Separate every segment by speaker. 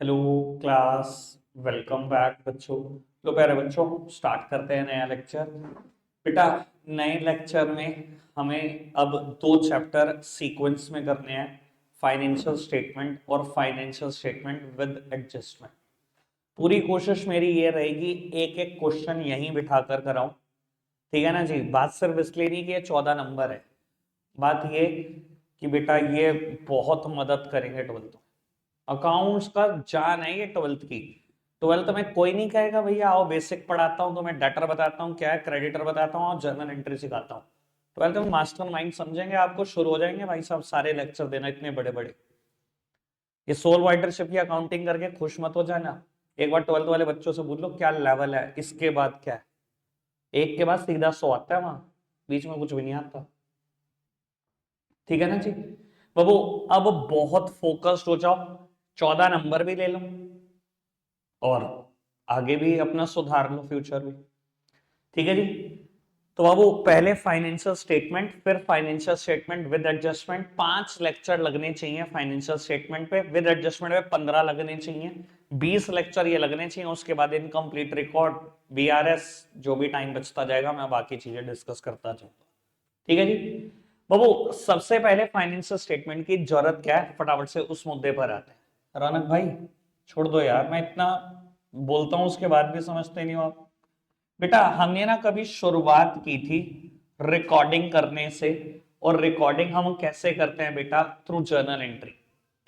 Speaker 1: Hello class. Welcome back बच्चों। तो प्यारे बच्चों, स्टार्ट करते हैं नया लेक्चर। बेटा, नए लेक्चर में हमें अब दो चैप्टर सीक्वेंस में करने हैं, फाइनेंशियल स्टेटमेंट और फाइनेंशियल स्टेटमेंट विद एडजस्टमेंट। पूरी कोशिश मेरी ये रहेगी एक एक क्वेश्चन यहीं बिठा कर कराऊं। ठीक है ना जी। बात सिर्फ इसलिए नहीं कि ये 14 नंबर है, बात ये कि बेटा ये बहुत मदद करेंगे ट्वेल्थ। अकाउंट्स का जान है ये ट्वेल्थ की। ट्वेल्थ में कोई नहीं कहेगा भैया आओ बेसिक पढ़ाता हूँ, तो मैं डेटर बताता हूँ क्या है, क्रेडिटर बताता हूँ और जर्नल एंट्री सिखाता हूँ। ट्वेल्थ में मास्टर माइंड समझेंगे, आपको शुरू हो जाएंगे भाई साहब सारे लेक्चर देना इतने बड़े बड़े। ये सोल वाइडरशिप की अकाउंटिंग करके खुश मत हो जाना। एक बार ट्वेल्थ वाले बच्चों से पूछ लो क्या लेवल है, इसके बाद क्या है। एक के बाद सीधा 100 आता है, वहां बीच में कुछ भी नहीं आता। ठीक है ना जी बाबू। अब बहुत फोकस्ड हो जाओ, 14 नंबर भी ले लो और आगे भी अपना सुधार लो, फ्यूचर भी। ठीक है जी। तो बाबू पहले फाइनेंशियल स्टेटमेंट, फिर financial statement with adjustment. 5 lecture लगने चाहिए फाइनेंशियल स्टेटमेंट पे, विद एडजस्टमेंट पे 15 लगने चाहिए। 20 लेक्चर ये लगने चाहिए। उसके बाद इनकम्प्लीट रिकॉर्ड, बीआरएस, जो भी टाइम बचता जाएगा मैं बाकी चीजें डिस्कस करता जाऊंगा। ठीक है जी बाबू। सबसे पहले फाइनेंशियल स्टेटमेंट की जरूरत क्या है, फटाफट से उस मुद्दे पर आते हैं। रौनक भाई छोड़ दो यार, मैं इतना बोलता हूं उसके बाद भी समझते नहीं हो आप। बेटा हमने ना कभी शुरुआत की थी रिकॉर्डिंग करने से, और रिकॉर्डिंग हम कैसे करते हैं बेटा, थ्रू जर्नल एंट्री।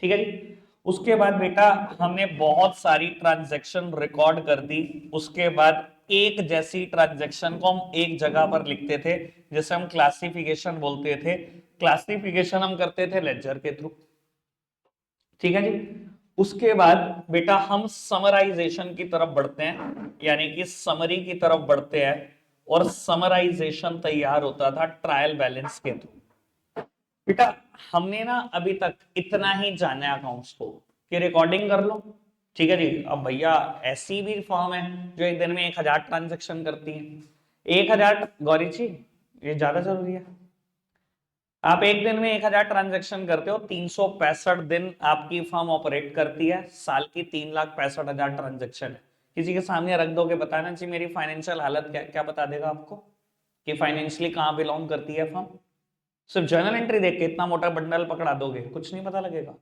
Speaker 1: ठीक है जी। उसके बाद बेटा हमने बहुत सारी ट्रांजैक्शन रिकॉर्ड कर दी। उसके बाद एक जैसी ट्रांजैक्शन को हम एक जगह पर लिखते थे, जिसे हम क्लासिफिकेशन बोलते थे। क्लासिफिकेशन हम करते थे लेजर के थ्रू। ठीक है जी। उसके बाद बेटा हम समराइजेशन की तरफ बढ़ते हैं, यानी कि समरी की तरफ बढ़ते हैं। और समराइजेशन तैयार होता था ट्रायल बैलेंस के थ्रू। बेटा हमने ना अभी तक इतना ही जाना है अकाउंट्स को कि रिकॉर्डिंग कर लो। ठीक है जी। अब भैया ऐसी भी फॉर्म है जो एक दिन में 1000 ट्रांजेक्शन करती है। 1000 गौरी जी, ये ज्यादा जरूरी है। आप एक दिन में 1000 ट्रांजेक्शन करते हो, 365 दिन आपकी फर्म ऑपरेट करती है, साल की 3,65,000 ट्रांजेक्शन है। किसी के सामने रख दोगे, बताना चाहिए मेरी फाइनेंशियल हालत क्या क्या बता देगा आपको कि फाइनेंशियली कहां बिलोंग करती है फर्म। सिर्फ जर्नल एंट्री देख के इतना मोटा बंडल पकड़ा दोगे, कुछ नहीं पता लगेगा।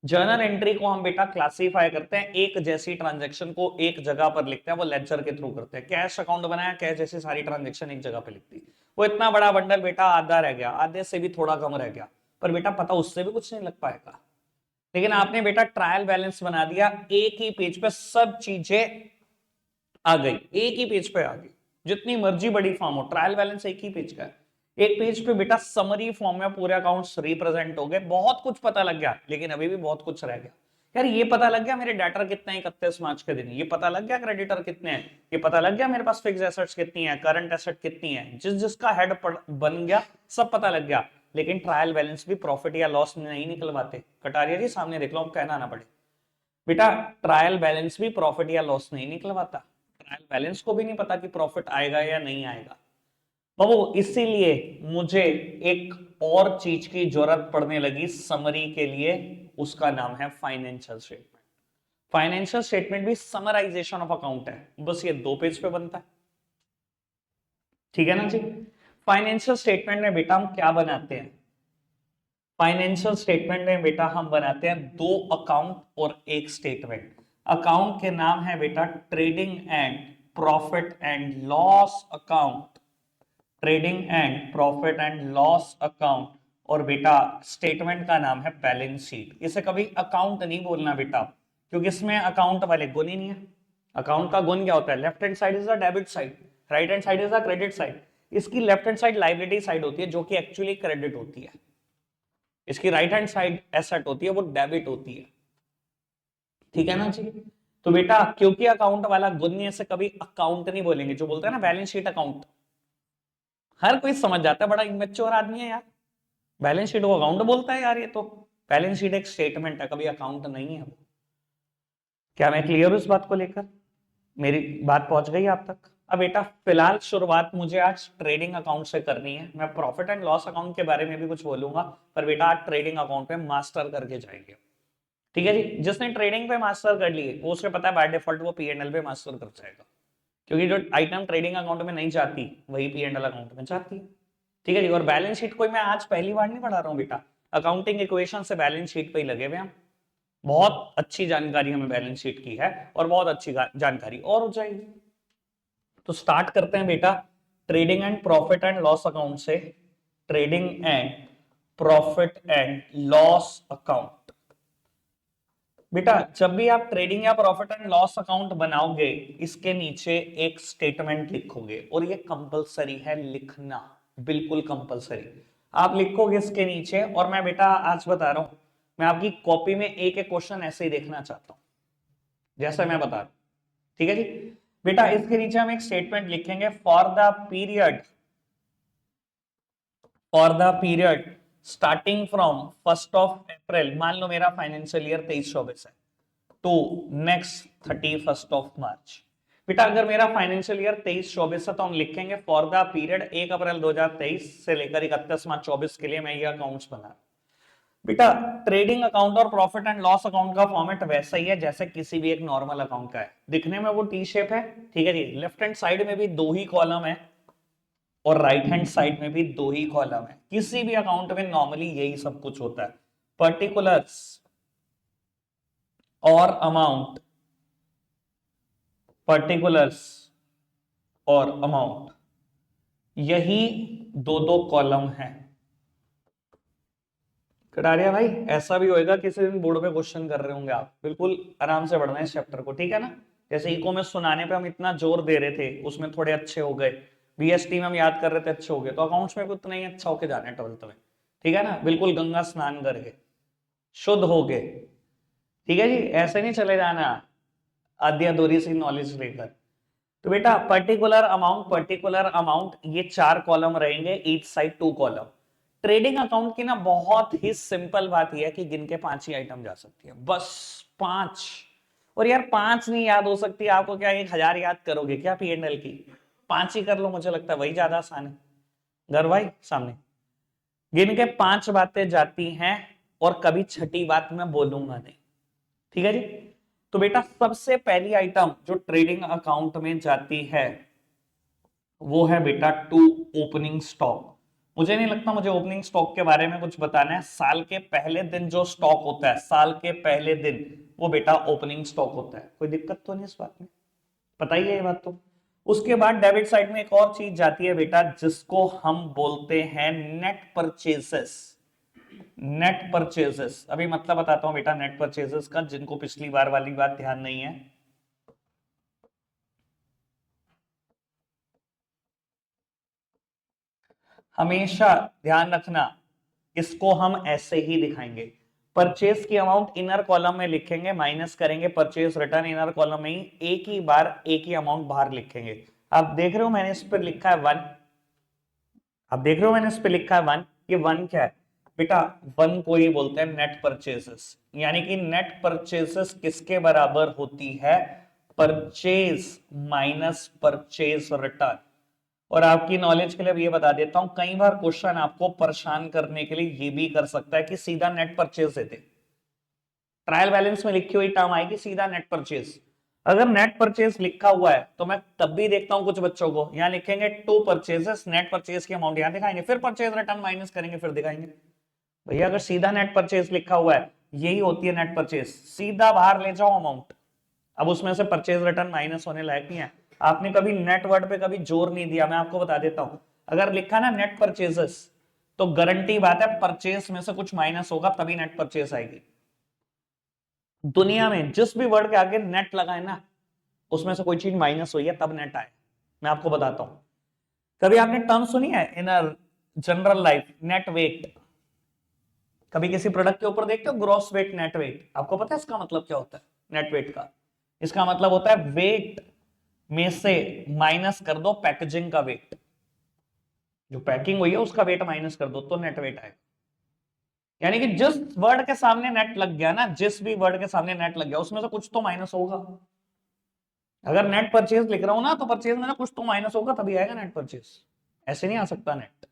Speaker 1: जर्नल एंट्री को हम बेटा क्लासीफाई करते हैं, एक जैसी ट्रांजेक्शन को एक जगह पर लिखते हैं, वो लेजर के थ्रू करते हैं। कैश अकाउंट बनाया, कैश जैसी सारी ट्रांजेक्शन एक जगह पे लिखती। वो इतना बड़ा बंडल बेटा आधा रह गया, आधे से भी थोड़ा कम रह गया, पर बेटा पता उससे भी कुछ नहीं लग पाएगा। लेकिन आपने बेटा ट्रायल बैलेंस बना दिया, एक ही पेज पे सब चीजें आ गई, एक ही पेज पे आ गई। जितनी मर्जी बड़ी फॉर्म हो, ट्रायल बैलेंस एक ही पेज का है। एक पेज पे बेटा समरी फॉर्म में पूरे अकाउंट्स रिप्रेजेंट हो गए, बहुत कुछ पता लग गया। लेकिन अभी भी बहुत कुछ रह गया। यार ये पता लग गया मेरे डेटर कितने हैं 31 मार्च के दिन, ये पता लग गया क्रेडिटर कितने हैं, ये पता लग गया मेरे पास फिक्स एसेट्स कितनी है, करंट एसेट कितनी है, जिस जिसका हेड बन गया सब पता लग गया। लेकिन ट्रायल बैलेंस भी प्रॉफिट या लॉस नहीं निकलवाते। कटारिया जी सामने देख लो, कहना ना पड़े। बेटा ट्रायल बैलेंस भी प्रॉफिट या लॉस नहीं निकलवाता। ट्रायल बैलेंस को भी नहीं पता कि प्रॉफिट आएगा या नहीं आएगा बाबू। इसीलिए मुझे एक और चीज की जरूरत पड़ने लगी समरी के लिए, उसका नाम है फाइनेंशियल स्टेटमेंट। फाइनेंशियल स्टेटमेंट भी समराइजेशन ऑफ अकाउंट है, बस ये 2 पेज पे बनता है। ठीक है ना जी। फाइनेंशियल स्टेटमेंट में बेटा हम क्या बनाते हैं, फाइनेंशियल स्टेटमेंट में बेटा हम बनाते हैं 2 अकाउंट और एक स्टेटमेंट। अकाउंट के नाम है बेटा trading and profit and loss account, trading and profit and loss account. और बेटा स्टेटमेंट का नाम है बैलेंस शीट। इसे कभी अकाउंट नहीं बोलना बेटा, क्योंकि इसमें अकाउंट वाले गुण ही नहीं है। अकाउंट का गुण क्या होता है, left hand side is the debit side, right hand side is the credit side. इसकी left hand side liability side होती है, जो कि एक्चुअली क्रेडिट होती है। इसकी राइट हैंड साइड एसेट होती है, वो डेबिट होती है। ठीक है ना जी। तो बेटा क्योंकि अकाउंट वाला गुण नहीं, ऐसे कभी अकाउंट नहीं बोलेंगे। जो बोलते हैं ना बैलेंस शीट अकाउंट, हर कोई समझ जाता है, बड़ा इमेच्योर आदमी है यार, बैलेंस शीट को अकाउंट बोलता है यार। ये तो बैलेंस शीट एक स्टेटमेंट है, कभी अकाउंट नहीं है वो। क्या मैं क्लियर हूं इस बात को लेकर, मेरी बात पहुंच गई आप तक। अब बेटा फिलहाल शुरुआत मुझे आज ट्रेडिंग अकाउंट से करनी है। मैं प्रॉफिट एंड लॉस अकाउंट के बारे में भी कुछ बोलूंगा, पर बेटा आज ट्रेडिंग अकाउंट पे मास्टर करके जाएंगे। ठीक है जी। जिसने ट्रेडिंग पे मास्टर कर लिए वो, उसे पता है बाय डिफॉल्ट वो P&L पे मास्टर कर जाएगा, क्योंकि जो आइटम ट्रेडिंग अकाउंट में नहीं जाती वही P&L अकाउंट में जाती है। ठीक है जी। और बैलेंस शीट कोई मैं आज पहली बार नहीं पढ़ा रहा हूँ बेटा, अकाउंटिंग इक्वेशन से बैलेंस शीट पे ही लगे हुए हम। बहुत अच्छी जानकारी हमें बैलेंस शीट की है और बहुत अच्छी जानकारी और हो जाएगी। तो स्टार्ट करते हैं बेटा trading and profit and loss account से। Trading and profit and loss account. बेटा जब भी आप ट्रेडिंग या प्रॉफिट एंड लॉस अकाउंट बनाओगे, इसके नीचे एक स्टेटमेंट लिखोगे और ये कंपलसरी है लिखना, बिल्कुल कंपलसरी। आप लिखोगे इसके नीचे, और मैं बेटा आज बता रहा हूं, मैं आपकी कॉपी में एक एक क्वेश्चन ऐसे ही देखना चाहता हूं जैसा मैं बता रहा हूं। ठीक है जी। बेटा इसके नीचे हम एक स्टेटमेंट लिखेंगे, for the period starting from 1 अप्रैल, मान लो मेरा फाइनेंशियल ईयर 23-24 है, टू नेक्स्ट 31 मार्च। बेटा अगर मेरा फाइनेंशियल ईयर 23-24 है तो हम लिखेंगे फॉर द पीरियड 1 अप्रैल 2023 से लेकर 31 मार्च 24 के लिए मैं ये अकाउंट्स बना। बेटा ट्रेडिंग अकाउंट और प्रॉफिट एंड लॉस अकाउंट का फॉर्मेट वैसा ही है जैसे किसी भी एक नॉर्मल अकाउंट का है, दिखने में वो टी शेप है। ठीक है जी। लेफ्ट हैंड साइड में भी 2 ही कॉलम है और राइट हैंड साइड में भी 2 ही कॉलम है। किसी भी अकाउंट में नॉर्मली यही सब कुछ होता है, पर्टिकुलर्स और अमाउंट, पर्टिकुलर्स और अमाउंट, यही 2 कॉलम है। कटारिया भाई ऐसा भी होएगा किसी दिन बोर्ड पे क्वेश्चन कर रहे होंगे आप, बिल्कुल आराम से पढ़ना है इस चैप्टर को, ठीक है ना। जैसे इको में सुनाने पे हम इतना जोर दे रहे थे, उसमें थोड़े अच्छे हो गए, बीएसटी में हम याद कर रहे थे अच्छे हो गए, तो अकाउंट्स में भी उतना ही अच्छा होके जाना है 12th में। ठीक है ना, बिल्कुल गंगा स्नान करके शुद्ध हो गए। ठीक है जी, ऐसे नहीं चले जाना आधी अधूरी सी नॉलेज लेकर। तो बेटा पर्टिकुलर अमाउंट, ये 4 कॉलम रहेंगे, each side 2 column. Trading account की ना बहुत ही सिंपल बात यह है कि गिन के 5 ही आइटम जा सकती है, बस 5। और यार 5 नहीं याद हो सकती आपको, क्या 1000 याद करोगे क्या P&L की? 5 ही कर लो, मुझे लगता है वही ज्यादा आसान है। घर भाई सामने गिन के 5 बातें जाती हैं और कभी छठी बात मैं बोलूंगा नहीं। ठीक है जी। तो बेटा सबसे पहली आइटम जो ट्रेडिंग अकाउंट में जाती है वो है बेटा टू ओपनिंग स्टॉक। मुझे नहीं लगता मुझे ओपनिंग स्टॉक के बारे में कुछ बताना है। साल के पहले दिन जो स्टॉक होता है, साल के पहले दिन वो बेटा ओपनिंग स्टॉक होता है, कोई दिक्कत तो नहीं इस बात में, पता ही है ये बात तो। उसके बाद डेबिट साइड में एक और चीज जाती है बेटा जिसको हम बोलते हैं नेट परचेसेस। नेट परचेसेस अभी मतलब बताता हूं बेटा नेट परचेसेस का, जिनको पिछली बार वाली बात ध्यान नहीं है। हमेशा ध्यान रखना, इसको हम ऐसे ही दिखाएंगे। परचेज की अमाउंट इनर कॉलम में लिखेंगे, माइनस करेंगे परचेज रिटर्न इनर कॉलम में ही, एक ही बार एक ही अमाउंट बाहर लिखेंगे। आप देख रहे हो मैंने इस पर लिखा है 1, आप देख रहे हो मैंने इस पे लिखा है 1, ये 1 क्या है बेटा? 1 को ही बोलते हैं नेट परचेसेस, यानी कि नेट परचेसेस किसके बराबर होती है? Purchase minus purchase return. और आपकी नॉलेज के लिए अब ये बता देता हूं, कई बार क्वेश्चन आपको परेशान करने के लिए ये भी कर सकता है कि सीधा नेट परचेज देते, ट्रायल बैलेंस में लिखी हुई टर्म आएगी सीधा नेट परचेज। अगर नेट परचेज लिखा हुआ है तो मैं तब भी देखता हूं कुछ बच्चों को यहां लिखेंगे टू परचेजेस, नेट परचेज की अमाउंट यहां दिखाएंगे, फिर परचेज रिटर्न माइनस करेंगे फिर दिखाएंगे। भैया अगर सीधा नेट परचेज लिखा हुआ है, यही होती है नेट परचेज, सीधा बाहर ले जाओ अमाउंट। अब उसमें से परचेज रिटर्न माइनस होने लायक नहीं है। आपने कभी नेट वर्ड पे कभी जोर नहीं दिया, मैं आपको बता देता हूं। अगर लिखा ना नेट परचेजेस तो गारंटी बात है परचेज में से कुछ माइनस होगा तभी नेट परचेज आएगी। दुनिया में जिस भी वर्ड के आगे नेट लगाए ना, उसमें से कोई चीज माइनस हुई है तब नेट आए। मैं आपको बताता हूं, कभी आपने टर्म सुनी है in general life, net weight? कभी किसी प्रोडक्ट के ऊपर देखते हो ग्रॉस वेट, नेट वेट? आपको पता है इसका मतलब क्या होता है नेट वेट का? इसका मतलब होता है वेट में से माइनस कर दो पैकेजिंग का वेट, जो पैकिंग हुई है उसका वेट माइनस कर दो तो नेट वेट आएगा। यानी कि जिस वर्ड के सामने नेट लग गया ना, जिस भी वर्ड के सामने नेट लग गया उसमें से कुछ तो माइनस होगा। अगर नेट परचेज लिख रहा हूं ना तो परचेज में ना कुछ तो माइनस होगा तभी आएगा नेट परचेज, ऐसे नहीं आ सकता नेट।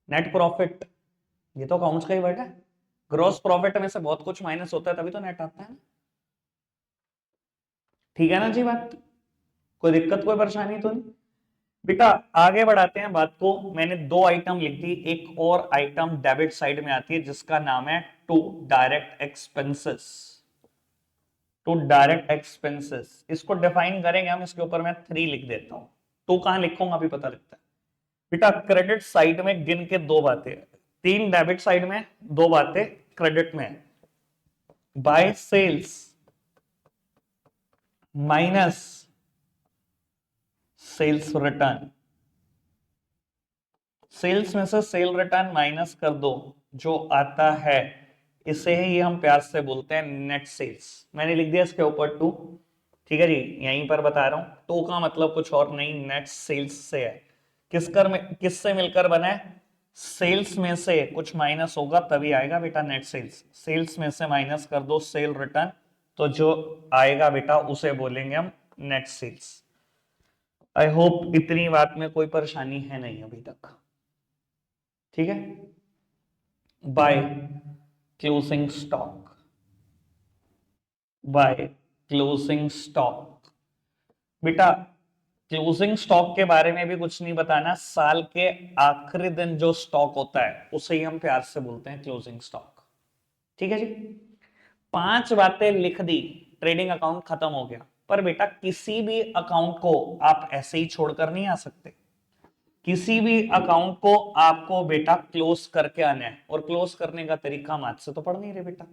Speaker 1: नेट प्रॉफिट ये तो अकाउंट्स का ही वर्ड है, ग्रॉस प्रॉफिट में से बहुत कुछ माइनस होता है तभी तो नेट आता है। ठीक है ना जी बात, कोई दिक्कत कोई परेशानी तो नहीं। बेटा आगे बढ़ाते हैं बात को। मैंने दो आइटम लिख दी, एक और आइटम डेबिट साइड में आती है जिसका नाम है to direct expenses. To direct expenses इसको डिफाइन करेंगे हम, इसके ऊपर मैं 3 लिख देता हूं। टू कहां लिखूंगा अभी पता लगता है। बेटा क्रेडिट साइड में गिन के दो बातें, 3 डेबिट साइड में, 2 बातें क्रेडिट में। By sales minus sales return. Sales में से सेल रिटर्न माइनस कर दो, जो आता है इसे ही हम प्यार से बोलते हैं नेट सेल्स। मैंने लिख दिया इसके ऊपर 2। ठीक है जी, यहीं पर बता रहा हूं, 2 का मतलब कुछ और नहीं, नेट सेल्स से है। किससे मिलकर बना है? सेल्स में से कुछ माइनस होगा तभी आएगा बेटा नेट सेल्स। सेल्स में से माइनस कर दो सेल रिटर्न, तो जो आएगा बेटा उसे बोलेंगे हम नेट सेल्स। आई होप इतनी बात में कोई परेशानी है नहीं अभी तक। ठीक है। By closing stock, by closing stock. बेटा क्लोजिंग स्टॉक के बारे में भी कुछ नहीं बताना, साल के आखिरी दिन जो स्टॉक होता है उसे ही हम प्यार से बोलते हैं क्लोजिंग स्टॉक। ठीक है जी, 5 बातें लिख दी, ट्रेडिंग अकाउंट खत्म हो गया। पर बेटा किसी भी अकाउंट को आप ऐसे ही छोड़कर नहीं आ सकते। किसी भी अकाउंट को आपको बेटा क्लोज करके आना है, और क्लोज करने का तरीका हम आज से तो पढ़ नहीं रहे बेटा।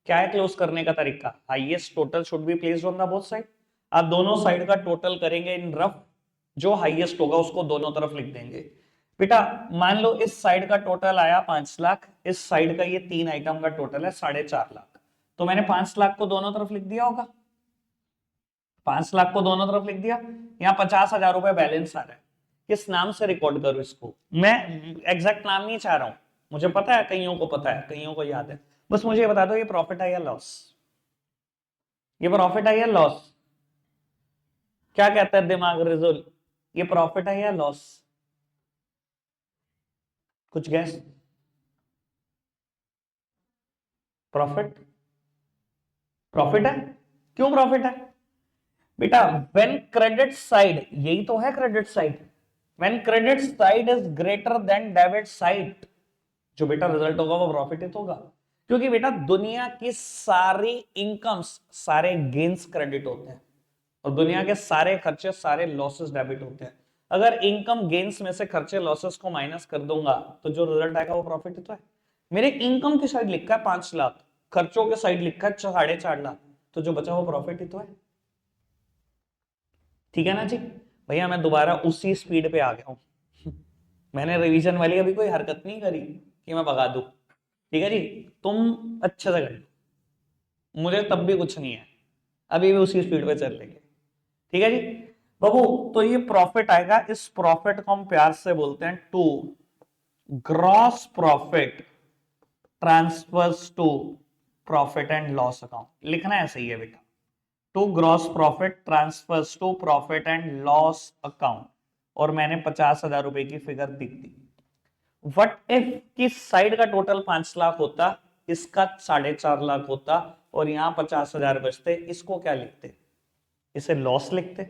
Speaker 1: क्या है क्लोज करने का तरीका? Highest total should be placed on the both side. आप दोनों साइड का टोटल करेंगे इन रफ, जो हाईएस्ट होगा उसको दोनों तरफ लिख देंगे। बेटा मान लो इस साइड का टोटल आया 5 लाख, इस साइड का ये 3 आइटम का टोटल है 4.5 लाख, तो मैंने 5 लाख को दोनों तरफ लिख दिया होगा। 5 लाख को दोनों तरफ लिख दिया। यहाँ 50,000 रुपए बैलेंस आ रहा है, किस नाम से रिकॉर्ड करूं इसको? मैं एग्जैक्ट नाम नहीं चाह रहा हूं, मुझे पता है कईयों को पता है, कईयों को याद है, बस मुझे ये बता दो ये प्रॉफिट है या लॉस? ये प्रॉफिट है या लॉस? क्या कहता है दिमाग रिजुल, ये प्रॉफिट है या लॉस? कुछ गैस? प्रॉफिट, प्रॉफिट है। क्यों प्रॉफिट है? बेटा व्हेन क्रेडिट साइड, यही तो है credit side, when credit side is greater than debit side, जो बेटा रिजल्ट होगा वो प्रॉफिट ही तो होगा। क्योंकि बेटा दुनिया की सारी इनकम्स, सारे गेन्स क्रेडिट होते हैं, और दुनिया के सारे खर्चे, सारे लॉसेस डेबिट होते हैं। अगर इनकम गेन्स में से खर्चे लॉसेस को माइनस कर दूंगा तो जो रिजल्ट आएगा वो प्रॉफिट ही तो है। मेरे इनकम की साइड लिखा है 5 लाख, खर्चों के साइड लिखा है 4.5 लाख, तो जो बचा वो प्रॉफिट ही तो है। ठीक है ना जी भैया, मैं दोबारा उसी स्पीड पे आ गया हूं। मैंने रिवीजन वाली अभी कोई हरकत नहीं करी कि मैं भगा दूं। ठीक है जी, तुम अच्छे से कर लो, मुझे तब भी कुछ नहीं है, अभी भी उसी स्पीड पे चल लेंगे। ठीक है जी बाबू, तो ये प्रॉफिट आएगा, इस प्रॉफिट को हम प्यार से बोलते हैं to gross profit transfers to profit and loss account. लिखना ऐसे ही है बेटा, to gross profit transfers to profit and loss account, और मैंने 50,000 रुपए की फिगर लिख दी। वट इफ किस साइड का टोटल 5 लाख होता, इसका 4.5 लाख होता, और यहां 50,000 बचते, इसको क्या लिखते? इसे लॉस लिखते,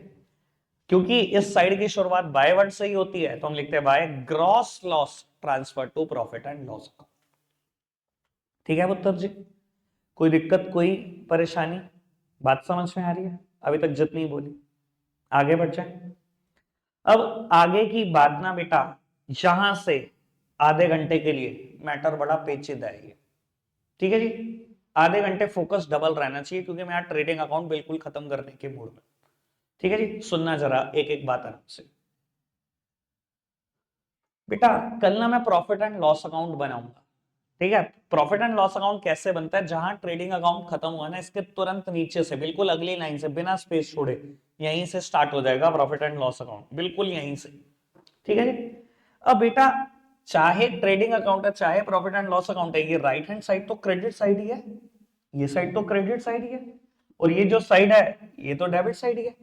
Speaker 1: क्योंकि इस साइड की शुरुआत बाय वर्ड से ही होती है, तो हम लिखते हैं by gross loss transfer to profit and loss account. ठीक है उत्तर जी, कोई दिक्कत कोई परेशानी? बात समझ में आ रही है अभी तक जितनी बोली? आगे बढ़ जाए। अब आगे की बात ना बेटा, यहां से आधे घंटे के लिए मैटर बड़ा पेचीदा है ये। ठीक है जी, आधे घंटे फोकस डबल रहना चाहिए, क्योंकि मैं ट्रेडिंग अकाउंट बिल्कुल खत्म करने के मूड में। ठीक है जी, सुनना जरा एक एक बात आराम से। बेटा कल ना मैं प्रॉफिट एंड लॉस अकाउंट बनाऊंगा। ठीक है, प्रॉफिट एंड लॉस अकाउंट कैसे बनता है? जहां ट्रेडिंग अकाउंट खत्म हुआ ना, इसके तुरंत नीचे से, बिल्कुल अगली लाइन से, बिना स्पेस छोड़े, यहीं से स्टार्ट हो जाएगा प्रॉफिट एंड लॉस अकाउंट, बिल्कुल यहीं से। ठीक है जी, अब बेटा चाहे ट्रेडिंग अकाउंट है चाहे प्रॉफिट एंड लॉस अकाउंट है, ये राइट हैंड साइड तो क्रेडिट साइड ही है, ये साइड तो क्रेडिट साइड ही है, और ये जो साइड है ये तो डेबिट साइड ही है।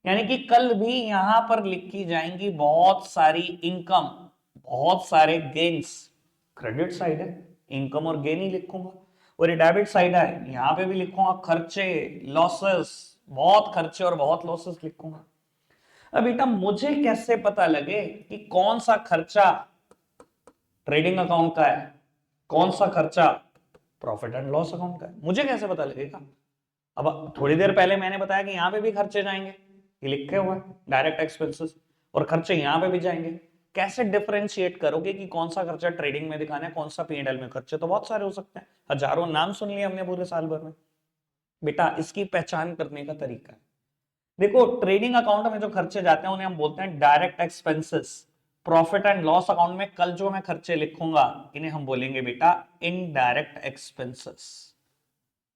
Speaker 1: यानी कि कल भी यहां पर लिखी जाएंगी बहुत सारी इनकम, बहुत सारे गेन्स, क्रेडिट साइड है, इनकम और गेन ही लिखूंगा। और ये डेबिट साइड है, यहाँ पे भी लिखूंगा खर्चे, लॉसेस, बहुत खर्चे और बहुत लॉसेस लिखूंगा। अब बेटा मुझे कैसे पता लगे कि कौन सा खर्चा ट्रेडिंग अकाउंट का है, कौन सा खर्चा प्रॉफिट एंड लॉस अकाउंट का है, मुझे कैसे पता लगेगा? अब थोड़ी देर पहले मैंने बताया कि यहां पे भी खर्चे जाएंगे, ये लिखे हुए हैं डायरेक्ट एक्सपेंसेस, और खर्चे यहां पे भी जाएंगे। कैसे डिफरेंशिएट करोगे कि कौन सा खर्चा ट्रेडिंग में दिखाना है, कौन सा P&L में? खर्चे तो बहुत सारे हो सकते हैं, हजारों नाम सुन लिए हमने पूरे साल भर में। बेटा इसकी पहचान करने का तरीका है, देखो ट्रेडिंग अकाउंट में जो खर्चे जाते हैं उन्हें हम बोलते हैं direct expenses. Profit and loss account में कल जो मैं खर्चे लिखूंगा इन्हें हम बोलेंगे बेटा इनडायरेक्ट एक्सपेंसेस।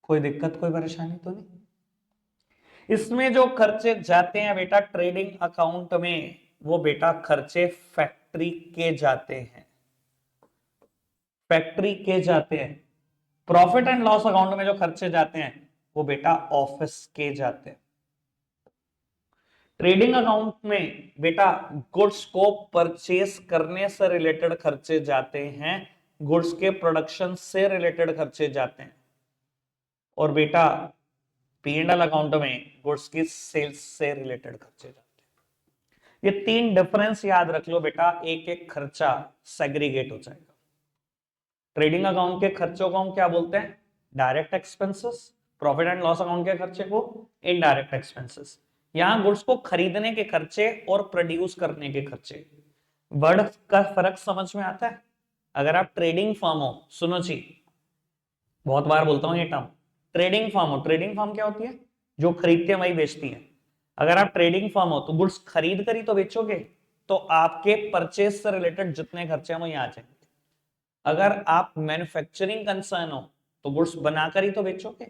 Speaker 1: कोई दिक्कत, कोई परेशानी तो नहीं? इसमें जो खर्चे जाते हैं बेटा ट्रेडिंग अकाउंट में, वो बेटा खर्चे फैक्ट्री के जाते हैं, फैक्ट्री के जाते हैं। प्रॉफिट एंड लॉस अकाउंट में जो खर्चे जाते हैं वो बेटा ऑफिस के जाते हैं। ट्रेडिंग अकाउंट में बेटा गुड्स को परचेस करने से रिलेटेड खर्चे जाते हैं, गुड्स के प्रोडक्शन से रिलेटेड खर्चे जाते हैं, और बेटा P&L अकाउंट में गुड्स की सेल्स से रिलेटेड खर्चे जाते हैं। ये तीन डिफरेंस याद रख लो बेटा, एक एक खर्चा सेग्रीगेट हो जाएगा। ट्रेडिंग अकाउंट के खर्चों को हम क्या बोलते हैं? Direct expenses. Profit and loss account के खर्चे को इनडायरेक्ट एक्सपेंसेस। यहां गुड्स को खरीदने के खर्चे और प्रोड्यूस करने के खर्चे, वर्ड का फर्क समझ में आता है? अगर आप ट्रेडिंग फर्म हो, सुनो जी, बहुत बार बोलता हूं ये टर्म, ट्रेडिंग फर्म हो। ट्रेडिंग फर्म क्या होती है? जो खरीदती है वही बेचती है। अगर आप ट्रेडिंग फर्म हो तो गुड्स खरीद कर ही तो बेचोगे, तो आपके परचेज से रिलेटेड जितने खर्चे हैं वो यहाँ आ जाएंगे। अगर आप मैन्युफैक्चरिंग कंसर्न हो तो गुड्स बनाकर ही तो बेचोगे,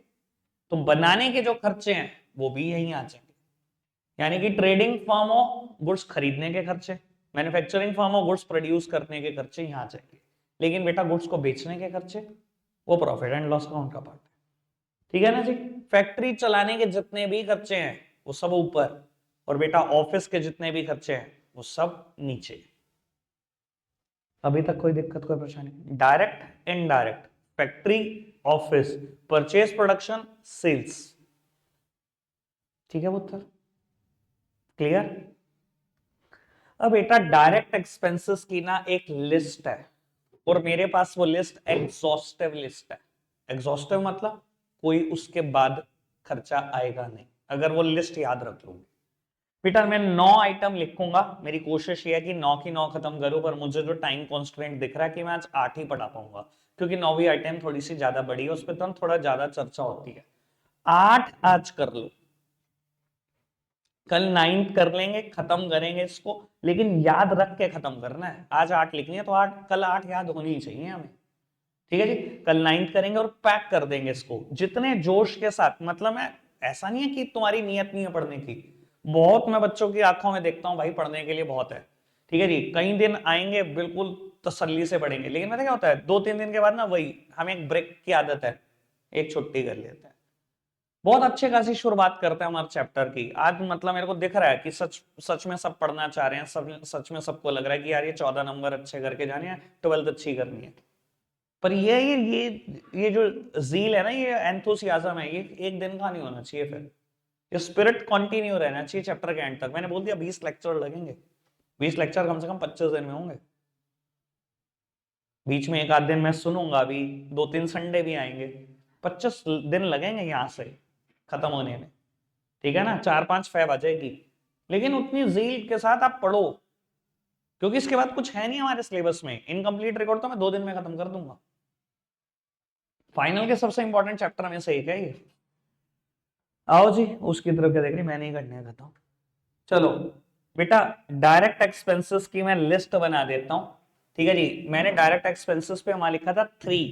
Speaker 1: तो बनाने के जो खर्चे हैं वो भी यहीं आ जाएंगे। यानी कि ट्रेडिंग फर्म हो गुड्स खरीदने के खर्चे, मैन्युफैक्चरिंग फर्म हो गुड्स प्रोड्यूस करने के खर्चे यहां आ जाएंगे। लेकिन बेटा गुड्स को बेचने के खर्चे वो प्रॉफिट एंड लॉस अकाउंट का पार्ट है, ठीक है ना जी? फैक्ट्री चलाने के जितने भी खर्चे हैं वो सब ऊपर, और बेटा ऑफिस के जितने भी खर्चे हैं वो सब नीचे। अभी तक कोई दिक्कत, कोई परेशानी? Direct, indirect, factory, office, purchase, production, sales, ठीक है पुत्र? क्लियर? अब बेटा डायरेक्ट एक्सपेंसेस की ना एक लिस्ट है, और मेरे पास वो लिस्ट एग्जॉस्टिव लिस्ट है। एग्जॉस्टिव मतलब कोई उसके बाद खर्चा आएगा नहीं, अगर वो लिस्ट याद रख लोगे। बेटा मैं 9 आइटम लिखूंगा, मेरी कोशिश ये है कि 9 की 9 खत्म करूं, पर मुझे जो टाइम कॉन्स्टेंट दिख रहा है कि मैं आज 8 ही पढ़ा पाऊंगा, क्योंकि 9वीं आइटम थोड़ी सी ज्यादा बड़ी है, उस पर तो थोड़ा ज्यादा चर्चा होती है। 8 आज कर लो, कल 9 कर लेंगे, खत्म करेंगे इसको, लेकिन याद रख के खत्म करना है। आज 8 लिखनी है तो 8, कल 8 याद होनी चाहिए हमें, ठीक है जी? कल 9 करेंगे और पैक कर देंगे इसको जितने जोश के साथ। मतलब मैं, ऐसा नहीं है कि तुम्हारी नीयत नहीं है पढ़ने की, बहुत मैं बच्चों की आंखों में देखता हूं भाई पढ़ने के लिए बहुत है, ठीक है जी? कई दिन आएंगे बिल्कुल तसल्ली से पढ़ेंगे, लेकिन पता क्या होता है, 2-3 दिन के बाद ना वही हमें एक ब्रेक की आदत है, एक छुट्टी कर लेते हैं। बहुत अच्छे खासी शुरुआत करते हैं हमारे चैप्टर की आज। मतलब मेरे को दिख रहा है कि सच सच में सब पढ़ना चाह रहे हैं, सब सच में सबको लग रहा है कि यार ये 14 नंबर अच्छे करके जाने हैं, 12th अच्छी करनी है। पर ये जो जील है ना, ये एंथुसियाज्म है, ये एक दिन का नहीं होना चाहिए, फिर ये स्पिरिट कंटिन्यू रहना चाहिए चैप्टर के एंड तक। मैंने बोल दिया 20 लेक्चर लगेंगे, 20 लेक्चर कम से कम 25 दिन में होंगे। बीच में एक आध दिन मैं सुनूंगा, अभी 2-3 संडे भी आएंगे, 25 दिन लगेंगे यहां से खत्म होने में, ठीक है ना? 4-5 फैब आ जाएगी, लेकिन उतनी जील के साथ आप पढ़ो, क्योंकि इसके बाद कुछ है नहीं हमारे सिलेबस में। इनकम्प्लीट रिकॉर्ड तो मैं 2 दिन में खत्म कर दूंगा। फाइनल के सबसे इंपॉर्टेंट चैप्टर में से एक है ये। आओ जी उसकी तरफ क्या देख रही, मैं नहीं करने खत्म। चलो बेटा डायरेक्ट एक्सपेंसेस की मैं लिस्ट बना देता हूं, ठीक है जी? मैंने डायरेक्ट एक्सपेंसेस पे वहां लिखा था 3,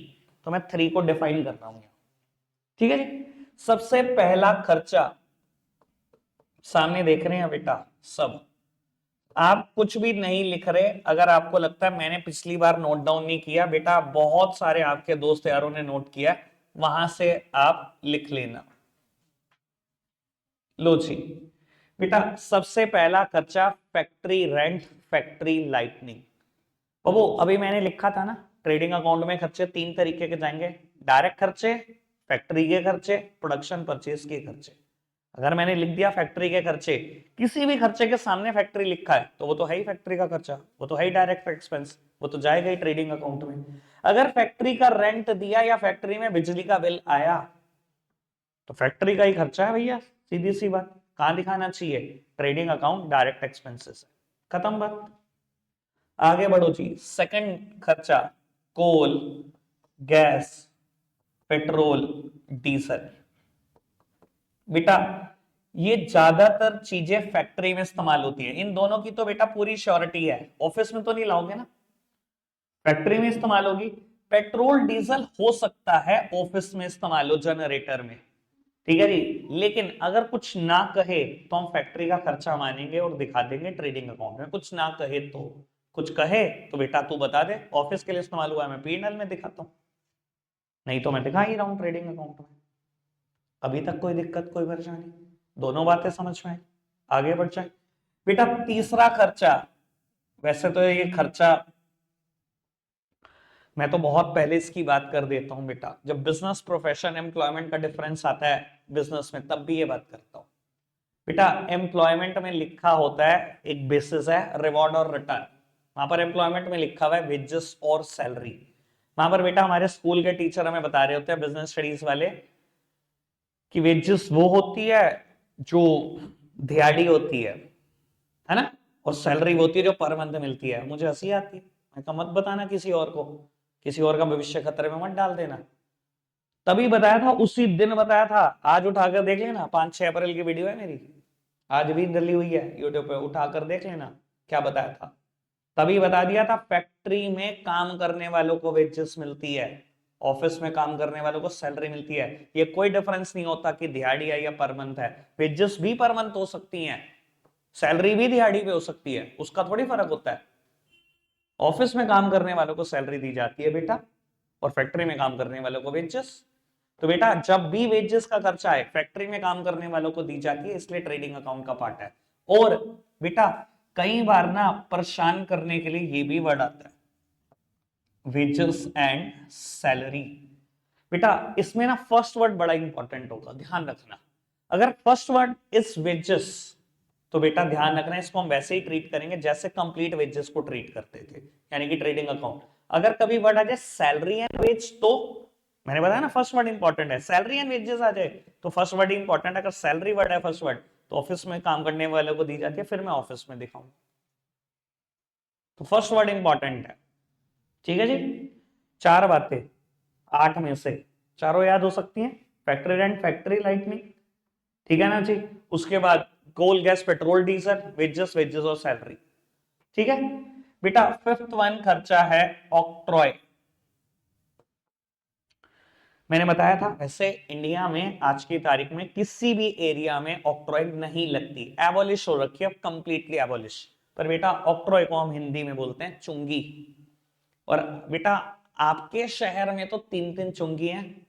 Speaker 1: तो मैं 3 को डिफाइन कर रहा हूं, ठीक है जी? सबसे पहला खर्चा सामने देख रहे हैं बेटा सब, आप कुछ भी नहीं लिख रहे। अगर आपको लगता है मैंने पिछली बार नोट डाउन नहीं किया, बेटा बहुत सारे आपके दोस्त यारों ने नोट किया, वहां से आप लिख लेना। लो जी बेटा, सबसे पहला खर्चा फैक्ट्री रेंट, फैक्ट्री लाइटनिंग। बाबू अभी मैंने लिखा था ना, ट्रेडिंग अकाउंट में खर्चे 3 तरीके के जाएंगे, डायरेक्ट खर्चे, फैक्ट्री के खर्चे, प्रोडक्शन परचेज के खर्चे। अगर मैंने लिख दिया फैक्ट्री के खर्चे, किसी भी खर्चे के सामने फैक्ट्री लिखा है तो वो तो है ही फैक्ट्री का खर्चा, वो तो है ही डायरेक्ट एक्सपेंस, वो तो जाएगा ही ट्रेडिंग अकाउंट में। अगर फैक्ट्री का रेंट दिया या फैक्ट्री में बिजली का बिल आया तो फैक्ट्री का ही खर्चा है भैया, सीधी सी बात। कहां दिखाना चाहिए? Trading account direct expenses. खत्म बात। आगे बढ़ो जी। सेकंड खर्चा, कोल, गैस, पेट्रोल, डीजल। बेटा ये ज्यादातर चीजें फैक्ट्री में इस्तेमाल होती है, इन दोनों की तो बेटा पूरी श्योरिटी है, ऑफिस में तो नहीं लाओगे ना, फैक्ट्री में इस्तेमाल होगी। पेट्रोल डीजल हो सकता है ऑफिस में इस्तेमाल हो, जनरेटर में, ठीक है जी। लेकिन अगर कुछ ना कहे तो हम फैक्ट्री का खर्चा मानेंगे और दिखा देंगे ट्रेडिंग अकाउंट में। कुछ ना कहे तो, कुछ कहे तो बेटा तू बता दे ऑफिस के लिए इस्तेमाल हुआ है, मैं P&L में दिखाता हूं, नहीं तो मैं दिखा ही रहा हूं ट्रेडिंग अकाउंट में। अभी तक कोई दिक्कत, कोई परेशानी? दोनों बातें समझ में आई? आगे बढ़ जाए बेटा। तीसरा खर्चा, वैसे तो ये खर्चा मैं तो बहुत पहले इसकी बात कर देता हूं बेटा, जब बिजनेस प्रोफेशन एम्प्लॉयमेंट का डिफरेंस आता है बिजनेस में तब भी ये बात करता हूं बेटा। एम्प्लॉयमेंट में लिखा होता है, एक बेसिस है रिवॉर्ड और रिटर्न, वहां पर एम्प्लॉयमेंट में लिखा हुआ है वेजेस और सैलरी। वहां पर बेटा हमारे स्कूल के टीचर हमें बता रहे होते हैं, बिजनेस स्टडीज वाले, कि वेजेस वो होती है जो दिहाड़ी होती है ना, और सैलरी वो होती है जो पर मंथ मिलती है। मुझे हंसी आती है, मैं कहा मत बताना किसी और को, किसी और का भविष्य खतरे में मत डाल देना। तभी बताया था, उसी दिन बताया था। आज उठाकर देख लेना, 5-6 अप्रैल की वीडियो है मेरी, आज भी डली हुई है यूट्यूब पे, उठाकर देख लेना क्या बताया था। तभी बता दिया था फैक्ट्री में काम करने वालों को वेजेस मिलती है, ऑफिस में काम करने वालों को सैलरी मिलती है। ये कोई डिफरेंस नहीं होता कि दिहाड़ी है या पर मंथ है, वेजेस भी पर मंथ हो सकती हैं, सैलरी भी दिहाड़ी पे हो सकती है, उसका थोड़ी फर्क होता है। ऑफिस में काम करने वालों को सैलरी दी जाती है बेटा, और फैक्ट्री में काम करने वालों को वेजेस। तो बेटा जब भी वेजेस का खर्चा है फैक्ट्री में काम करने वालों को दी जाती है, इसलिए ट्रेडिंग अकाउंट का पार्ट है। और बेटा कई बार ना परेशान करने के लिए ये भी वर्ड आता है, वेजेस एंड सैलरी। बेटा इसमें ना फर्स्ट वर्ड बड़ा इंपॉर्टेंट होगा, ध्यान रखना। अगर फर्स्ट वर्ड इज वेजेस तो बेटा ध्यान रखना, इसको हम वैसे ही ट्रीट करेंगे जैसे कंप्लीट वेजेस को ट्रीट करते थे, यानी कि ट्रेडिंग अकाउंट। अगर कभी वर्ड आ जाए सैलरी एंड वेज, तो मैंने बताया ना फर्स्ट वर्ड इंपॉर्टेंट है, सैलरी एंड वेजेस आ जाए तो फर्स्ट वर्ड इंपॉर्टेंट है। अगर सैलरी वर्ड है फर्स्ट वर्ड तो ऑफिस में काम करने वालों को दी जाती है, फिर मैं ऑफिस में दिखाऊंगा, तो फर्स्ट वर्ड इंपॉर्टेंट है, ठीक है जी। चार बातें, 8 में से चारों याद हो सकती हैं, फैक्ट्री रेंट, फैक्ट्री लाइटनिंग, ठीक है ना जी। उसके बाद coal, gas, petrol, diesel, wages, wages और सैलरी, ठीक है बेटा। फिफ्थ वन खर्चा है ऑक्ट्रॉय। मैंने बताया था वैसे इंडिया में आज की तारीख में किसी भी एरिया में ऑक्ट्रॉय नहीं लगती, एबॉलिश हो रखी है, कंप्लीटली एबॉलिश। पर बेटा ऑक्ट्रॉय को हम हिंदी में बोलते हैं चुंगी। और बेटा आपके शहर में तो 3-3 चुंगी हैं,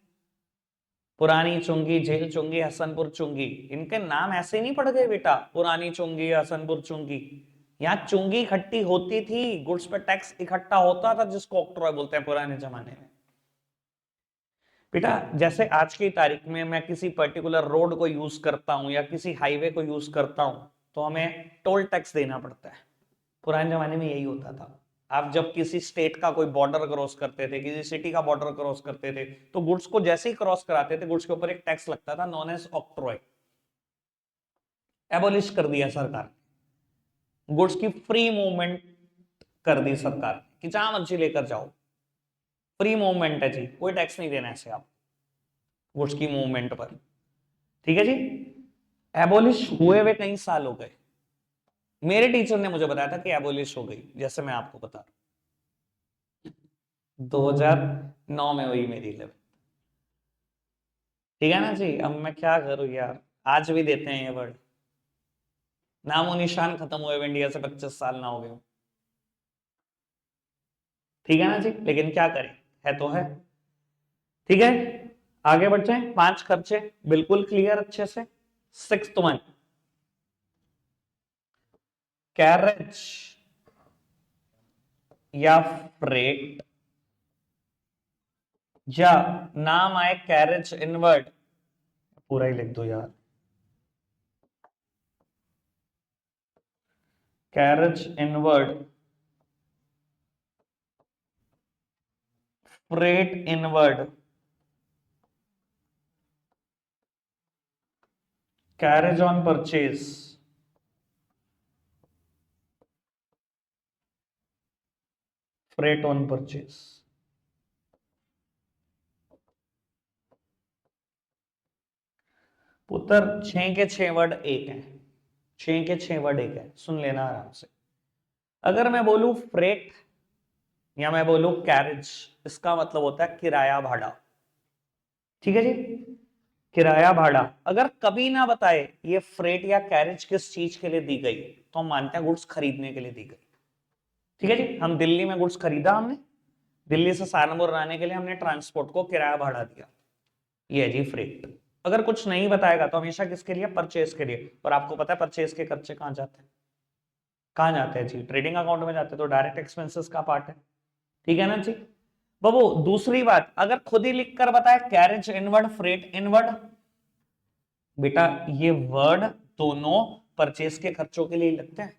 Speaker 1: पुरानी चुंगी, जेल चुंगी, हसनपुर चुंगी। इनके नाम ऐसे नहीं पड़ गए बेटा, पुरानी चुंगी, हसनपुर चुंगी। यहाँ चुंगी इकट्ठी होती थी, गुड्स पे टैक्स इकट्ठा होता था, जिसको ऑक्ट्रॉय बोलते हैं पुराने जमाने में। बेटा जैसे आज की तारीख में मैं किसी पर्टिकुलर रोड को यूज करता हूं या किसी हाईवे को यूज करता हूं तो हमें टोल टैक्स देना पड़ता है। पुराने जमाने में यही होता था। आप जब किसी स्टेट का कोई बॉर्डर क्रॉस करते थे, किसी सिटी का बॉर्डर क्रॉस करते थे, तो गुड्स को जैसे ही क्रॉस कराते थे गुड्स के ऊपर एक टैक्स लगता था, नॉन एज ऑक्ट्रॉय। एबोलिश कर दिया सरकार, गुड्स की फ्री मूवमेंट कर दी सरकार कि जहां मर्जी लेकर जाओ, फ्री मूवमेंट है जी, कोई टैक्स नहीं देना ऐसे आप गुड्स की मूवमेंट पर, ठीक है जी। एबोलिश हुए हुए कई साल हो गए, मेरे टीचर ने मुझे बताया था कि एबोलिश हो गई, जैसे मैं आपको बता रहा हूं 2009 में हुई मेरी 11th, ठीक है ना जी। अब मैं क्या करूं यार, आज भी देते हैं ये वर्ड, नामो निशान खत्म हुए इंडिया से 25 साल ना हो गए, ठीक है ना जी। लेकिन क्या करें, है तो है, ठीक है। आगे बढ़ जाए, 5 खर्चे बिल्कुल क्लियर अच्छे से। सिक्स्थ वन, कैरेज या फ्रेट या नाम आए कैरेज इनवर्ड, पूरा ही लिख दो यार, carriage inward, freight inward, carriage on purchase, freight on purchase. पुत्र 6 के 6 वर्ड एक है, 6 के 6 वर्ड एक है, सुन लेना आराम से। अगर मैं बोलूं फ्रेट या मैं बोलूं कैरेज, इसका मतलब होता है किराया भाड़ा। ठीक है जी, किराया भाड़ा। अगर कभी ना बताए ये फ्रेट या कैरेज किस चीज के लिए दी गई, तो हम मानते हैं गुड्स खरीदने के लिए दी गई। ठीक है जी, हम दिल्ली में गुड्स खरीदा, हमने दिल्ली से सहारनपुर आने के लिए हमने ट्रांसपोर्ट को किराया भाड़ा दिया, ये है जी फ्रेट। अगर कुछ नहीं बताएगा तो हमेशा किसके लिए, परचेज के लिए। और आपको पता है परचेज के खर्चे कहां जाते हैं, कहां जाते हैं जी, ट्रेडिंग अकाउंट में जाते हैं, तो डायरेक्ट एक्सपेंसेस का पार्ट है। ठीक है ना जी बाबू। दूसरी बात, अगर खुद ही लिख कर बताए कैरेज इनवर्ड, फ्रेट इनवर्ड, बेटा ये वर्ड दोनों परचेज के खर्चों के लिए लगते हैं।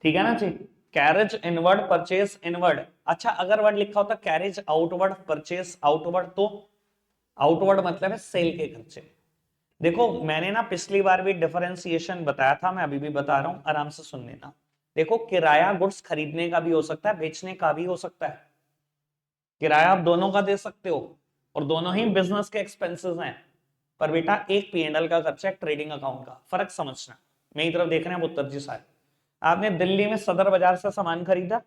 Speaker 1: ठीक है ना जी, कैरेज इनवर्ड, परचेज इनवर्ड। अच्छा अगर वर्ड लिखा होता कैरेज आउटवर्ड, परचेज आउटवर्ड, तो आउटवर्ड मतलब है सेल के खर्चे। देखो मैंने ना पिछली बार भी डिफरेंशिएशन बताया था, मैं अभी भी बता रहा हूं, आराम से सुन लेना। देखो किराया गुड्स खरीदने का भी हो सकता है, बेचने का भी हो सकता है। किराया आप दोनों का दे सकते हो और दोनों ही बिजनेस के एक्सपेंसेस हैं। पर बेटा एक P&L का खर्चा है, ट्रेडिंग अकाउंट का, फर्क समझना। मेरी तरफ देख रहे हैं उत्तर जी सारे। आपने दिल्ली में सदर बाजार से सामान खरीदा,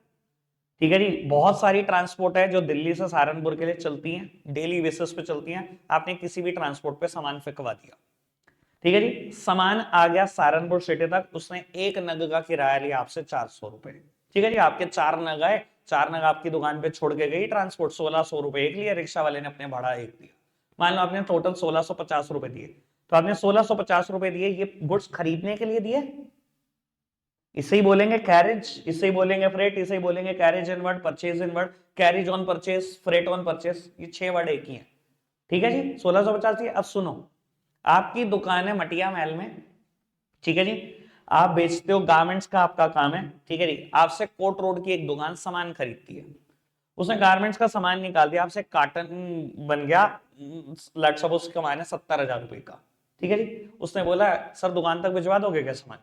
Speaker 1: ठीक है जी, बहुत सारी ट्रांसपोर्ट है जो दिल्ली से सहारनपुर के लिए चलती हैं, डेली बेसिस पे चलती हैं। आपने किसी भी ट्रांसपोर्ट पे सामान फेंकवा दिया, ठीक है जी, सामान आ गया सहारनपुर सिटी तक, उसने एक नग का किराया लिया आपसे 400 रुपए। ठीक है जी, आपके 4 नग आए, 4 नग आपकी दुकान पे छोड़ के गई ट्रांसपोर्ट, 1600 रुपए एक लिया, रिक्शा वाले ने अपने भाड़ा एक दिया। मान लो आपने टोटल 1650 रुपए दिए, तो आपने 1650 रुपए दिए, ये गुड्स खरीदने के लिए दिए, इसे ही बोलेंगे कैरेज, इसे ही बोलेंगे फ्रेट, इसे ही बोलेंगे carriage inward, purchase inward, carriage on purchase, freight on purchase, ये 6 वर्ड एक ही है। ठीक है जी, 1650 दिए। अब सुनो, आपकी दुकान है मटिया महल में, ठीक है जी, आप बेचते हो गारमेंट्स का आपका काम है, ठीक है जी, आपसे कोट रोड की एक दुकान सामान खरीदती है, उसने गारमेंट्स का सामान निकाल दिया, आपसे काटन बन गया, लेट्स सपोज कमाने 70,000 रुपए का। ठीक है जी, उसने बोला सर दुकान तक भिजवा दोगे क्या सामान,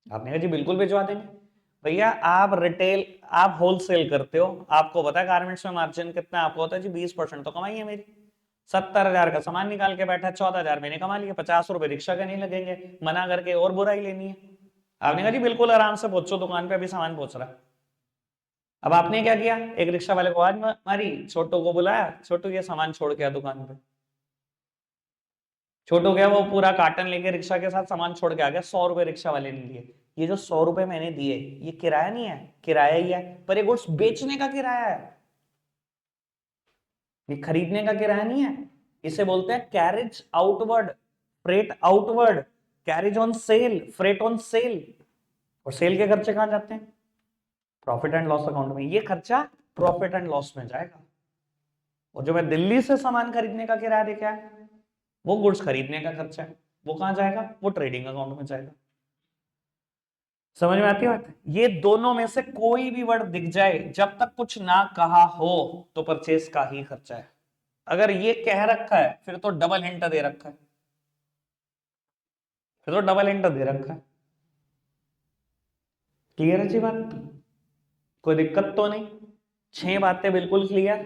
Speaker 1: आपने कहा जी बिल्कुल भिजवा देंगे। भैया आप रिटेल, आप होलसेल करते हो, आपको पता है गारमेंट्स में मार्जिन कितना है, आपको होता है जी 20% तो कमाई है मेरी। 70,000 का सामान निकाल के बैठा, 14,000 मैंने कमा लिया, 50 रुपए रिक्शा के नहीं लगेंगे, मना करके और बुराई लेनी है। आपने कहा जी बिल्कुल आराम से पहुंचो दुकान पे, अभी सामान पहुंच रहा है। अब आपने क्या किया, एक रिक्शा वाले को आवाज मारी, छोटू को बुलाया, छोटू ये सामान छोड़ के आ दुकान पे। छोटू गया, वो पूरा कार्टन लेके रिक्शा के साथ सामान छोड़ के आ गया, 100 रुपए रिक्शा वाले ने लिए। ये जो 100 रुपए मैंने दिए, ये किराया नहीं है, किराया ही है, पर ये गुड्स बेचने का किराया है, ये खरीदने का किराया नहीं है। इसे बोलते हैं carriage outward, freight outward, carriage on sale, freight on sale. और सेल के खर्चे कहां जाते हैं, प्रॉफिट एंड लॉस अकाउंट में, ये खर्चा प्रॉफिट एंड लॉस में जाएगा। और जो मैं दिल्ली से सामान खरीदने का किराया देके आया, वो गुड्स खरीदने का खर्चा है, वो कहां जाएगा, वो ट्रेडिंग अकाउंट में जाएगा। समझ में आती है बात, ये दोनों में से कोई भी वर्ड दिख जाए, जब तक कुछ ना कहा हो तो परचेस का ही खर्चा है। अगर ये कह रखा है फिर तो डबल हिंट दे रखा है, फिर तो डबल हिंट दे रखा है। क्लियर है जी बात, कोई दिक्कत तो नहीं, 6 बातें बिल्कुल क्लियर,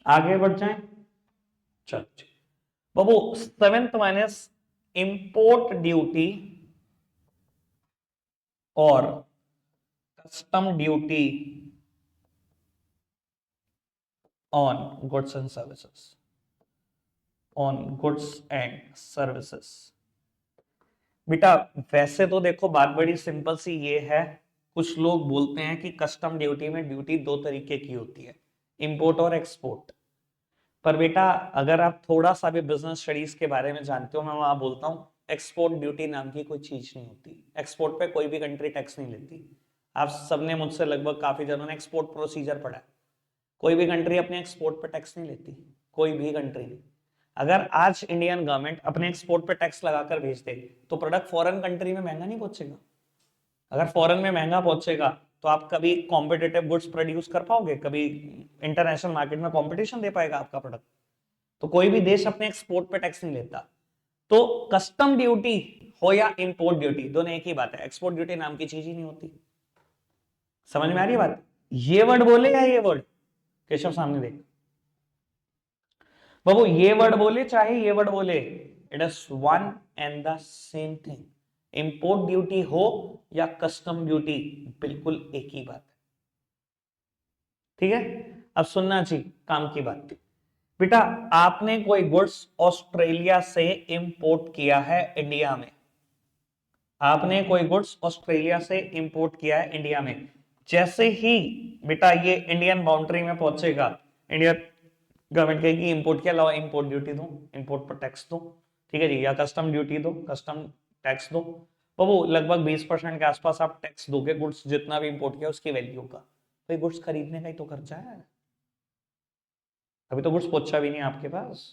Speaker 1: आगे बढ़ जाएं। चलो बाबू, 7th माइनस इंपोर्ट ड्यूटी और custom duty on goods and services, on goods and services. बेटा वैसे तो देखो बात बड़ी सिंपल सी ये है, कुछ लोग बोलते हैं कि कस्टम ड्यूटी में ड्यूटी दो तरीके की होती है, इंपोर्ट और एक्सपोर्ट। पर बेटा अगर आप थोड़ा सा भी बिजनेस स्टडीज के बारे में जानते हो, मैं वहां बोलता हूँ एक्सपोर्ट ड्यूटी नाम की कोई चीज नहीं होती, एक्सपोर्ट पे कोई भी कंट्री टैक्स नहीं लेती। आप सबने मुझसे लगभग काफी जनों ने एक्सपोर्ट प्रोसीजर पढ़ा है, कोई भी कंट्री अपने एक्सपोर्ट पे टैक्स नहीं लेती, कोई भी कंट्री नहीं। अगर आज इंडियन गवर्नमेंट अपने एक्सपोर्ट पे टैक्स लगाकर भेज दे तो प्रोडक्ट फॉरेन कंट्री में महंगा नहीं पहुंचेगा। अगर फॉरेन में महंगा पहुंचेगा तो आप कभी कॉम्पिटिटिव गुड्स प्रोड्यूस कर पाओगे, कभी इंटरनेशनल मार्केट में कॉम्पिटिशन दे पाएगा आपका प्रोडक्ट। तो कोई भी देश अपने एक्सपोर्ट पे टैक्स नहीं लेता। तो कस्टम ड्यूटी हो या इंपोर्ट ड्यूटी, दोनों एक ही बात है। एक्सपोर्ट ड्यूटी नाम की चीज ही नहीं होती। समझ में आ रही है बात? ये वर्ड बोले या ये वर्ड? केशव सामने देख बाबू, ये वर्ड बोले चाहे ये वर्ड बोले, it is one and the same thing. Import duty हो या कस्टम ड्यूटी, बिल्कुल एक ही बात है। ठीक है, अब सुनना चाहिए काम की बात। बेटा आपने कोई गुड्स ऑस्ट्रेलिया से इंपोर्ट किया है इंडिया में, आपने कोई गुड्स ऑस्ट्रेलिया से इंपोर्ट किया है इंडिया में, जैसे ही बेटा ये इंडियन बाउंड्री में पहुंचेगा, इंडिया गवर्नमेंट कहेगी इंपोर्ट किया, लाओ इंपोर्ट ड्यूटी दो, इंपोर्ट पर टैक्स दो, ठीक है जी, या कस्टम ड्यूटी दो, कस्टम टैक्स दो। बाबू लगभग 20% के आसपास आप टैक्स दोगे गुड्स जितना भी इंपोर्ट किया उसकी वैल्यू का। तो गुड्स खरीदने का ही तो खर्चा है, अभी तो गुड्स पहुंचा भी नहीं आपके पास।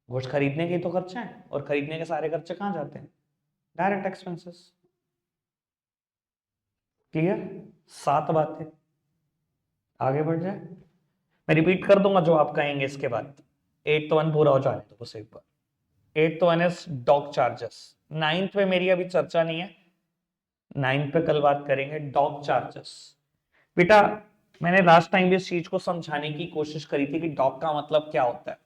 Speaker 1: गुड्स खरीदने के ही तो खर्चे हैं, और खरीदने के सारे खर्चे कहां जाते हैं? Direct expenses. क्लियर? 7 बातें, आगे बढ़ जाए। मैं रिपीट कर दूंगा जो आप कहेंगे इसके बाद। 8th वन पूरा हो जाए तो बस एक बार। 8th one is dock charges. 9th पे मेरी अभी चर्चा नहीं है, 9th पे कल बात करेंगे। डॉक चार्जेस बेटा मैंने लास्ट टाइम भी इस चीज को समझाने की कोशिश करी थी कि डॉक का मतलब क्या होता है।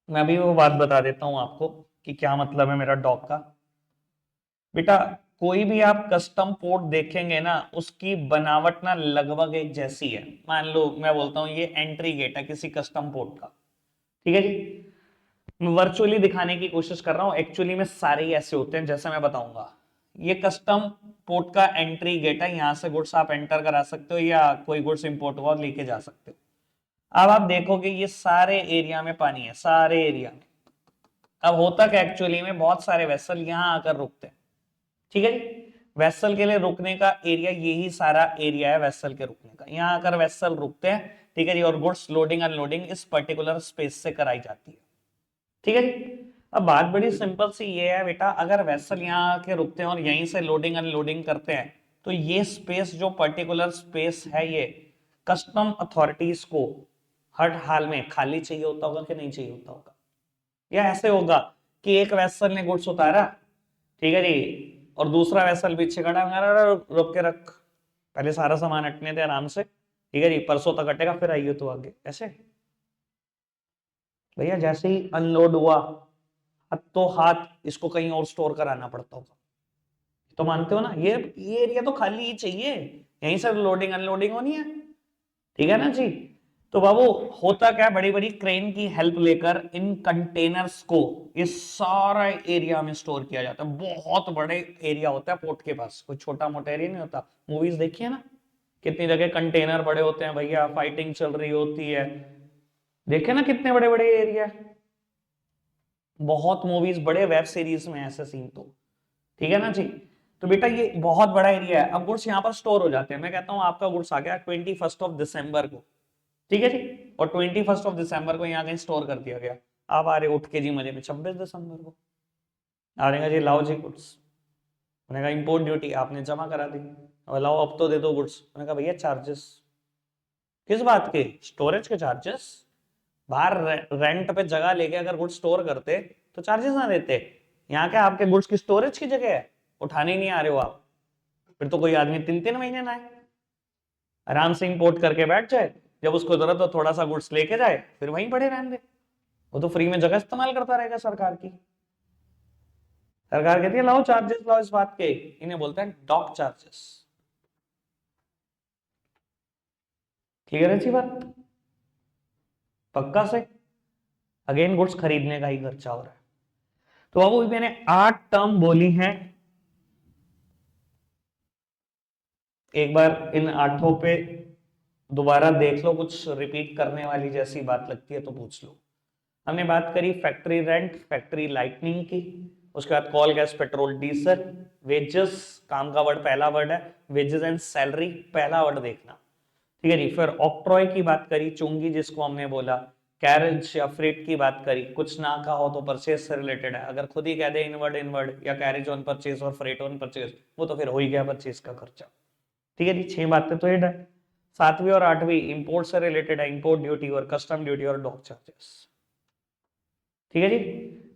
Speaker 1: मैं अभी वो बात बता देता हूं आपको कि क्या मतलब है मेरा डॉक का। बेटा कोई भी आप कस्टम पोर्ट देखेंगे ना, उसकी बनावट ना लगभग एक जैसी है। मान लो मैं बोलता हूं ये एंट्री गेट है किसी कस्टम पोर्ट का, ठीक है जी। मैं वर्चुअली दिखाने की कोशिश कर रहा हूं, एक्चुअली में सारे ही ऐसे होते हैं जैसे मैं बताऊंगा। ये कस्टम पोर्ट का एंट्री गेट है, यहां से गुड्स आप एंटर करा सकते हो या कोई गुड्स इंपोर्ट हुआ लेके जा सकते हो। अब आप देखोगे ये सारे एरिया में पानी है, सारे एरिया में। अब होता क्या एक्चुअली में, बहुत सारे वेसल यहां आकर रुकते हैं, ठीक है जी। वेसल के लिए रुकने का एरिया यही सारा एरिया है वेसल के रुकने का, यहां आकर वेसल रुकते हैं, ठीक है जी। और गुड्स लोडिंग अनलोडिंग इस पर्टिकुलर स्पेस से कराई जाती है, ठीक है जी। अब बात बड़ी सिंपल सी ये है बेटा, अगर वेसल यहाँ आके रुकते हैं और यहीं से लोडिंग अनलोडिंग करते हैं, तो ये स्पेस जो पर्टिकुलर स्पेस है ये कस्टम अथॉरिटीज को हर हाल में खाली चाहिए होता होगा कि नहीं चाहिए होता होगा? या ऐसे होगा कि एक वेसल ने गुड्स उतारा, ठीक है जी, और दूसरा वेसल पीछे खड़ा, रोक के रख, पहले सारा सामान हटने दे आराम से, ठीक है जी, परसों तक हटेगा फिर आइए तो आगे। ऐसे भैया जैसे ही अनलोड हुआ तो हाथ इसको कहीं और स्टोर कराना पड़ता होगा, तो मानते हो ना? ये एरिया तो खाली ही चाहिए, यहीं से लोडिंग अनलोडिंग होनी है, ठीक है ना जी। तो बाबू होता क्या, बड़ी बड़ी क्रेन की हेल्प लेकर इन कंटेनर्स को इस सारा एरिया में स्टोर किया जाता है। बहुत बड़े एरिया होता है पोर्ट के पास, कोई छोटा मोटा एरिया नहीं होता। मूवीज देखिए ना, कितनी जगह कंटेनर बड़े होते हैं भैया, फाइटिंग चल रही होती है, देखे ना कितने बड़े बड़े एरिया। बहुत मूवीज, बड़े वेब सीरीज में ऐसे सीन तो, ठीक है ना जी। तो बेटा ये बहुत बड़ा एरिया है, अब गुड्स यहाँ पर स्टोर हो जाते हैं। मैं कहता हूँ आपका गुड्स आ गया 21 दिसंबर को, ठीक है जी, और 21 दिसंबर को यहाँ कहीं स्टोर कर दिया गया। आप आ रहे उठ के जी मजे में 26 दिसंबर को आ रहेगा जी, लाओ जी गुड्स। मैंने कहा इंपोर्ट ड्यूटी आपने जमा करा दी, और लाओ अब तो दे दो गुड्स। मैंने कहा भैया चार्जेस किस बात के? स्टोरेज के चार्जेस। बाहर रेंट पे जगह लेके अगर गुड्स स्टोर करते तो चार्जेस ना देते। यहाँ के आपके गुड्स की स्टोरेज की जगह है, उठाने ही नहीं आ रहे हो आप, फिर तो कोई आदमी 3-3 महीने ना आए, आराम से इंपोर्ट करके बैठ जाए, जब उसको जरूरत हो थोड़ा सा गुड्स लेके जाए, फिर वहीं पड़े रहने दे। वो तो फ्री में जगह इस्तेमाल करता रहेगा सरकार की। सरकार कहती है लाओ चार्जेस लाओ इस बात के, इन्हें बोलते हैं डॉक चार्जेस। क्लियर है जी बात? पक्का से अगेन गुड्स खरीदने का ही खर्चा हो रहा है। तो अब मैंने 8 टर्म बोली हैं, एक बार इन 8 पे दोबारा देख लो, कुछ रिपीट करने वाली जैसी बात लगती है तो पूछ लो। हमने बात करी फैक्ट्री रेंट, फैक्ट्री लाइटनिंग की, उसके बाद coal gas petrol diesel, wages काम का वर्ड पहला वर्ड है, वेजेस एंड सैलरी पहला वर्ड देखना, ठीक है जी। फिर ऑक्ट्रॉय की बात करी, चुंगी जिसको हमने बोला, कैरेज या फ्रेट की बात करी, कुछ ना कहा हो तो परचेज से रिलेटेड है, अगर खुद ही कह दे इनवर्ड इनवर्ड या कैरेज ऑन परचेज और फ्रेट ऑन परचेज, वो तो फिर हो ही गया परचेज का खर्चा। ठीक है जी, 6 बातें तो हिट है। 7वीं और 8वीं इंपोर्ट से रिलेटेड है, इंपोर्ट ड्यूटी और कस्टम ड्यूटी और डॉक चार्जेस। ठीक है जी।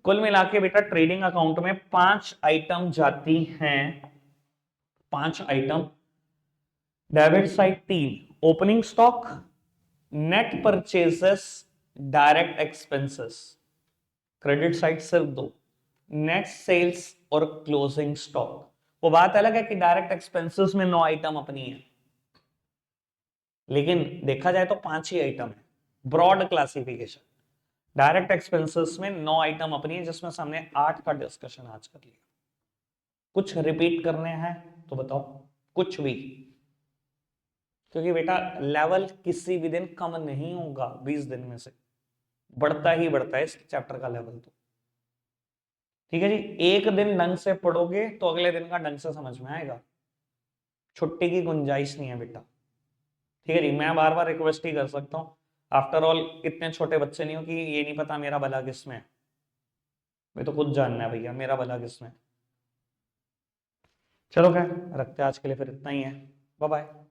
Speaker 1: कुल मिला के बेटा ट्रेडिंग अकाउंट में 5 आइटम जाती हैं, 5 item. Debit side 3, opening stock, net purchases, direct expenses. Credit side सिर्फ 2, नेट सेल्स और क्लोजिंग स्टॉक। वो बात अलग है कि डायरेक्ट एक्सपेंसेस में 9 आइटम अपनी है, लेकिन देखा जाए तो 5 ही आइटम है, ब्रॉड क्लासिफिकेशन। डायरेक्ट एक्सपेंसेस में 9 आइटम अपनी है, जिसमें से हमने 8 का डिस्कशन आज कर लिया। कुछ रिपीट करने हैं तो बताओ, कुछ भी, क्योंकि बेटा लेवल किसी भी दिन कम नहीं होगा, 20 दिन में से बढ़ता ही बढ़ता है इस चैप्टर का लेवल तो। ठीक है जी, एक दिन ढंग से पढ़ोगे तो अगले दिन का ढंग से समझ में आएगा, छुट्टी की गुंजाइश नहीं है बेटा। ठीक है जी, मैं बार बार रिक्वेस्ट ही कर सकता हूँ, आफ्टर ऑल इतने छोटे बच्चे नहीं हो कि ये नहीं पता मेरा भला किसमें है, मैं तो खुद जानना है भैया मेरा भला किसमें। चलो खैर रखते हैं आज के लिए, फिर इतना ही है, बाय बाय।